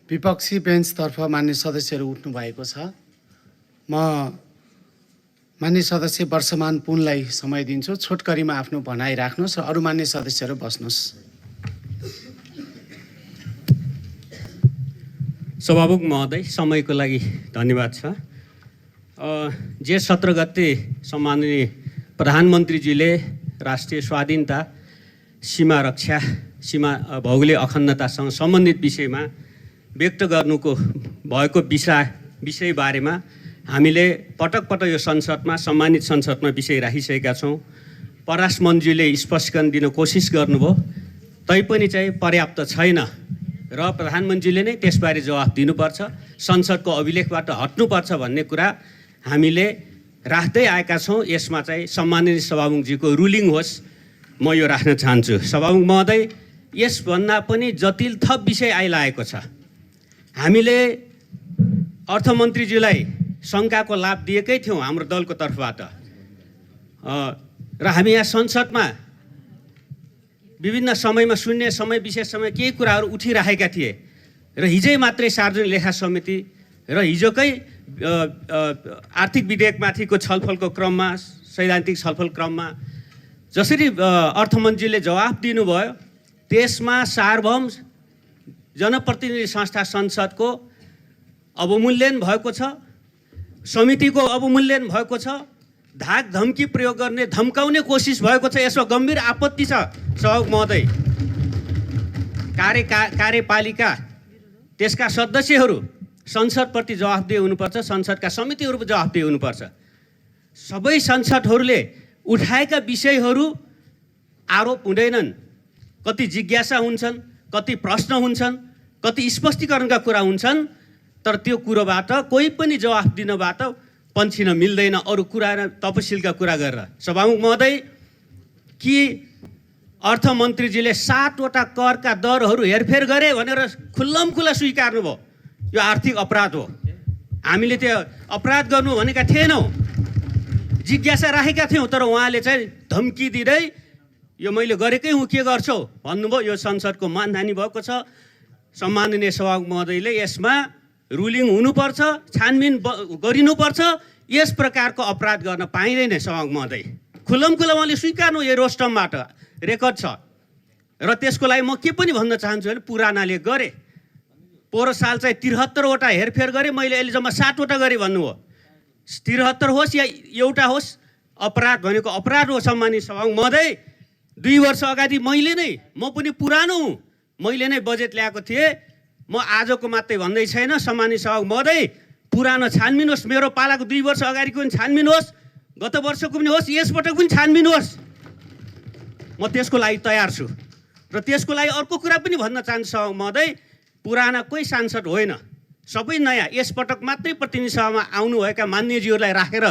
विपक्षी बेन्चतर्फ मान्य सदस्यहरू उठ्नु भएको छ। म मान्य सदस्य वर्षमान पुनलाई समय दिन्छु। छोटकरीमा आफ्नो भनाइ राख्नुहोस् र अरू मान्य सदस्यहरू बस्नुहोस्। सभामुख महोदय, समयको लागि धन्यवाद छ। जेठ 17 गते सम्माननीय प्रधानमन्त्रीजीले राष्ट्रिय स्वाधीनता, सीमा रक्षा, सीमा भौगोलिक अखण्डतासँग सम्बन्धित विषयमा व्यक्त गर्नुको भएको विषय बारेमा हामीले पटक पटक यो संसदमा, सम्मानित संसदमा विषय राखिसकेका छौँ। परराष्ट्र मन्त्रीले स्पष्टीकरण दिन कोसिस गर्नुभयो, तैपनि चाहिँ पर्याप्त छैन र प्रधानमन्त्रीले नै त्यसबारे जवाफ दिनुपर्छ, संसदको अभिलेखबाट हट्नुपर्छ भन्ने कुरा हामीले राख्दै आएका छौँ। यसमा चाहिँ सम्माननीय सभामुखजीको रुलिङ होस्, म यो राख्न चाहन्छु। सभामुख महोदय, यसभन्दा पनि जटिल थप विषय आइलागेको छ। हामीले अर्थमन्त्रीज्यूलाई शङ्काको लाभ दिएकै थियौँ हाम्रो दलको तर्फबाट, र हामी यहाँ संसदमा विभिन्न समयमा शून्य समय, विशेष समय केही कुराहरू उठिराखेका थिए र हिजै मात्रै सार्वजनिक लेखा समिति र हिजोकै आर्थिक विधेयकमाथिको छलफलको क्रममा, सैद्धान्तिक छलफल क्रममा जसरी अर्थमन्त्रीले जवाफ दिनुभयो, त्यसमा सार्वभौम जनप्रतिनिधि संस्था संसदको अवमूल्यन भएको छ, समितिको अवमूल्यन भएको छ, धाक धम्की प्रयोग गर्ने, धम्काउने कोसिस भएको छ। यसमा गम्भीर आपत्ति छ सभामुख महोदय। कार्यपालिका, त्यसका सदस्यहरू संसदप्रति जवाफदेही हुनुपर्छ, संसदका समितिहरू जवाफदेही हुनुपर्छ। सबै संसदहरूले उठाएका विषयहरू आरोप हुँदैनन्, कति जिज्ञासा हुन्छन्, कति प्रश्न हुन्छन्, कति स्पष्टीकरणका कुरा हुन्छन्, तर त्यो कुरोबाट कोही पनि जवाफ दिनबाट पन्छिन मिल्दैन अरू कुरा, तपसिलका कुरा गरेर। सभामुख महोदय, कि अर्थमन्त्रीजीले 7वटा करका दरहरू हेरफेर गरे भनेर खुल्लमखुल्ला स्वीकार्नुभयो, यो आर्थिक अपराध हो। हामीले त्यो अपराध गर्नु भनेका थिएनौँ, जिज्ञासा राखेका थियौँ, तर उहाँले चाहिँ धम्की दिँदै यो मैले गरेकै हुँ, के गर्छौ भन्नुभयो। यो संसदको मानहानि भएको छ। सम्माननीय सभामुख महोदयले यसमा रुलिङ हुनुपर्छ, छानबिन गरिनुपर्छ। यस प्रकारको अपराध गर्न पाइँदैन सभामुख महोदय। खुल्लमखुल्ला उहाँले स्वीकार्नु, यो रोस्टमबाट रेकर्ड छ। र त्यसको लागि म के पनि भन्न चाहन्छु भने पुरानाले गरे, पोहोर साल चाहिँ 73वटा हेरफेर गरेँ मैले, अहिले जम्मा 7वटा गरेँ भन्नुभयो। 73 होस् या एउटा होस्, अपराध भनेको अपराध हो। सम्मानित सभामुख महोदय, 2 वर्ष अगाडि मैले नै, म पनि पुरानो हुँ, मैले नै बजेट ल्याएको थिएँ। म आजको मात्रै भन्दै छैन। सम्मानित सभामुख महोदय, पुरानो छानबिन होस्, मेरो पालाको 2 वर्ष अगाडिको पनि छानबिन होस्, गत वर्षको पनि होस्, यसपटक पनि छानबिन होस्। म त्यसको लागि तयार छु। र त्यसको लागि अर्को कुरा पनि भन्न चाहन्छु सभामुख महोदय, पुराना कोही सांसद होइन, सबै नयाँ। यसपटक मात्रै प्रतिनिधि सभामा आउनुभएका मान्यज्यूहरूलाई राखेर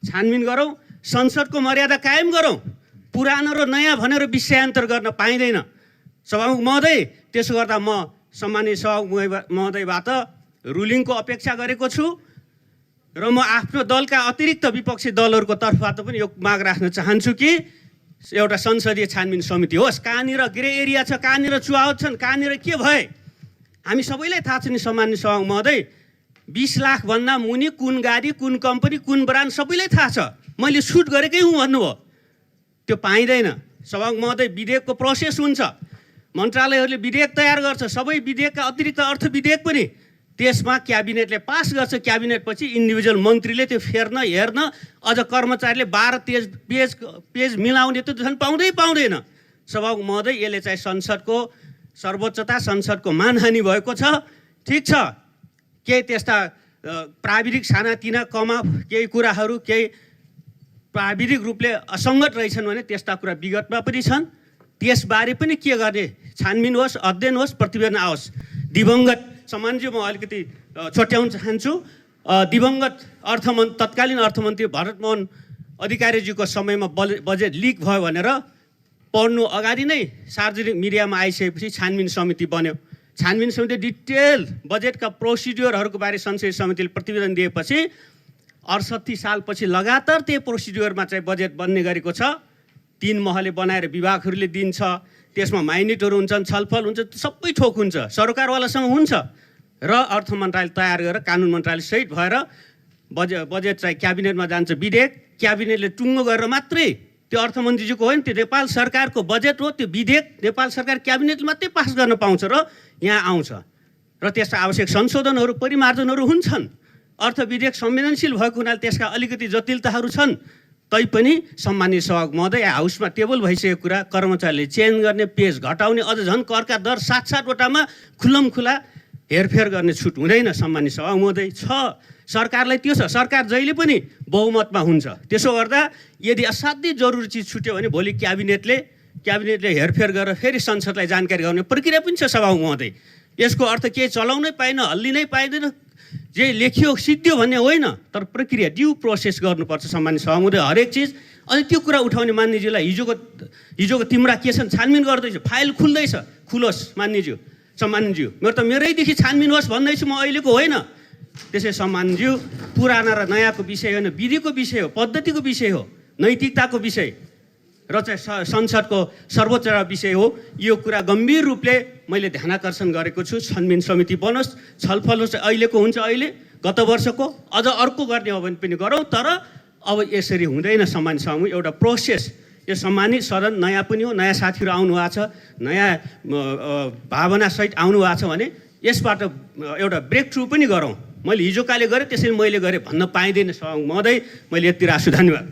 छानबिन गरौँ, संसदको मर्यादा कायम गरौँ। पुरानो र नयाँ भनेर विषयान्तर गर्न पाइँदैन सभामुख महोदय। त्यसो गर्दा म सम्मानित सभामुख महोदयबाट रुलिङको अपेक्षा गरेको छु र म आफ्नो दलका अतिरिक्त विपक्षी दलहरूको तर्फबाट पनि यो माग राख्न चाहन्छु कि एउटा संसदीय छानबिन समिति होस्। कहाँनिर ग्रे एरिया छ, कहाँनिर चुहावट छन्, कहाँनिर के भए हामी सबैलाई थाहा छ नि सम्मानित सभामुख महोदय। 20 लाखभन्दा मुनि कुन गाडी, कुन कम्पनी, कुन ब्रान्ड सबैलाई थाहा छ। मैले सुट गरेकै हुँ भन्नुभयो, त्यो पाइँदैन सभामुख महोदय। विधेयकको प्रोसेस हुन्छ, मन्त्रालयहरूले विधेयक तयार गर्छ, सबै विधेयकका अतिरिक्त अर्थ विधेयक पनि त्यसमा क्याबिनेटले पास गर्छ। क्याबिनेटपछि इन्डिभिजुअल मन्त्रीले त्यो फेर्न, हेर्न, अझ कर्मचारीले 12 पेज मिलाउने त झन् पाउँदैन सभामुख महोदय। यसले चाहिँ संसदको सर्वोच्चता, संसदको मानहानि भएको छ। ठिक छ, केही त्यस्ता प्राविधिक सानातिना केही कुराहरू केही प्राविधिक रूपले असङ्गत रहेछन् भने त्यस्ता कुरा विगतमा पनि छन्। त्यसबारे पनि के गर्ने, छानबिन होस्, अध्ययन होस्, प्रतिवेदन आओस्। दिवंगत सम्मानज्यू, म अलिकति छुट्याउन चाहन्छु। दिवंगत तत्कालीन अर्थमन्त्री भरतमोहन अधिकारीजीको समयमा बजेट लिक भयो भनेर पढ्नु अगाडि नै सार्वजनिक मिडियामा आइसकेपछि छानबिन समिति बन्यो। छानबिन समिति डिटेल बजेटका प्रोसिड्युरहरूको बारे संसदीय समितिले प्रतिवेदन दिएपछि 68 सालपछि लगातार त्यही प्रोसिड्युरमा चाहिँ बजेट बन्ने गरेको छ। 3 महले बनाएर विभागहरूले दिन्छ, त्यसमा माइनेटहरू हुन्छन्, छलफल हुन्छ, सबै थोक हुन्छ, सरकारवालासँग हुन्छ। र अर्थ मन्त्रालय तयार गरेर कानुन मन्त्रालय सहित भएर बजेट चाहिँ क्याबिनेटमा जान्छ। विधेयक क्याबिनेटले टुङ्गो गरेर मात्रै, त्यो अर्थमन्त्रीजीको होइन, त्यो नेपाल सरकारको बजेट हो, त्यो विधेयक नेपाल सरकार क्याबिनेटले मात्रै पास गर्न पाउँछ र यहाँ आउँछ र त्यसका आवश्यक संशोधनहरू परिमार्जनहरू हुन्छन्। अर्थ विधेयक संवेदनशील भएको हुनाले त्यसका अलिकति जटिलताहरू छन्। तैपनि सम्मानित सभामुख महोदय, हाउसमा टेबल भइसकेको कुरा, कर्मचारीले चेन्ज गर्ने, पेज घटाउने, अझ झन् करका दर 7-7वटामा खुल्लमखुला हेरफेर गर्ने छुट हुँदैन। सम्मानित सभामुख महोदय छ, सरकारलाई त्यो छ। सरकार जहिले पनि बहुमतमा हुन्छ। त्यसो गर्दा यदि असाध्यै जरुरी चिज छुट्यो भने भोलि क्याबिनेटले हेरफेर गरेर फेरि संसदलाई जानकारी गराउने प्रक्रिया पनि छ सभामुख महोदय। यसको अर्थ केही चलाउनै पाएन, हल्लिनै पाइँदैन, जे लेखियो सिद्धियो भन्ने होइन, तर प्रक्रिया ड्यु प्रोसेस गर्नुपर्छ सम्मानित सभामुख महोदय, हरेक चिज। अनि त्यो कुरा उठाउने मान्यज्यूलाई हिजोको तिम्रा के छन् छानबिन गर्दैछ, फाइल खुल्दैछ, खुलोस् मान्यज्यू, सम्मानज्यू। मेरैदेखि छानबिन होस् भन्दैछु, म अहिलेको होइन। त्यसै सम्मानज्यू, पुराना र नयाँको विषय होइन, विधिको विषय हो, पद्धतिको विषय हो, नैतिकताको विषय र चाहिँ संसदको सर्वोच्च विषय हो। यो कुरा गम्भीर रूपले मैले ध्यानाकर्षण गरेको छु। छानबिन समिति बनोस्, छलफल होस्। अहिलेको हुन्छ अहिले, गत वर्षको अझ अर्को गर्ने हो भने पनि गरौँ, तर अब यसरी हुँदैन सम्मानित सभामुख। एउटा प्रोसेस, यो सम्मानित सदन नयाँ पनि हो, नयाँ साथीहरू आउनु भएको छ, नयाँ भावनासहित आउनु भएको छ भने यसबाट एउटा ब्रेक थ्रु पनि गरौँ। मैले हिजोकाले गरेँ त्यसरी मैले गरेँ भन्न पाइँदैन सभामुख महोदय। मैले यति राख्छु, धन्यवाद।